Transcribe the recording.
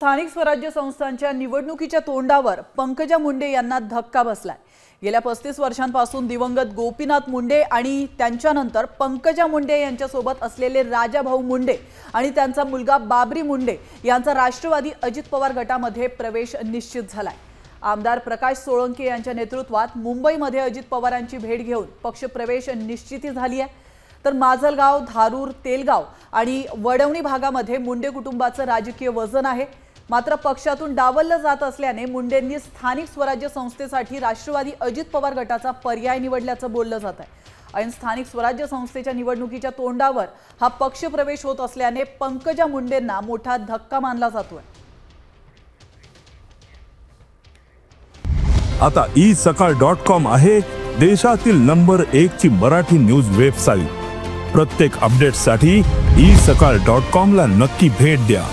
स्थानिक स्वराज्य संस्थांच्या निवडणुकीच्या तोंडावर पंकजा मुंडे यांना धक्का बसलाय। गेल्या 35 वर्षांपासून दिवंगत गोपीनाथ मुंडे आणि त्यांच्यानंतर पंकजा मुंडे यांच्यासोबत असलेले राजाभाऊ मुंडे आणि त्यांचा मुलगा बाबरी मुंडे यांचा राष्ट्रवादी अजित पवार गटामध्ये प्रवेश निश्चित झालाय। आमदार प्रकाश सोळंके यांच्या नेतृत्वात मुंबईमध्ये अजित पवारांची भेट घेऊन पक्ष प्रवेश निश्चिती झाली आहे। तर माजलगाव, धारूर, तेलगाव आणि वडवणी भागामध्ये मुंडे कुटुंबाचं राजकीय वजन आहे। मात्र पक्षातून डावललं जात असल्याने मुंडेंनी स्थानिक स्वराज्य संस्थेसाठी राष्ट्रवादी अजित पवार गटाचा पर्याय निवडल्याचं बोललं जात आहे। ऐन स्थानिक स्वराज्य संस्थेच्या निवडणुकीच्या तोंडावर हा पक्ष प्रवेश होत असल्याने पंकजा मुंडेंना मोठा धक्का मानला जातोय। आता isakal.com आहे देशातील नंबर 1 ची मराठी न्यूज वेबसाईट। प्रत्येक अपडेटसाठी isakal.com ला नक्की भेट द्या।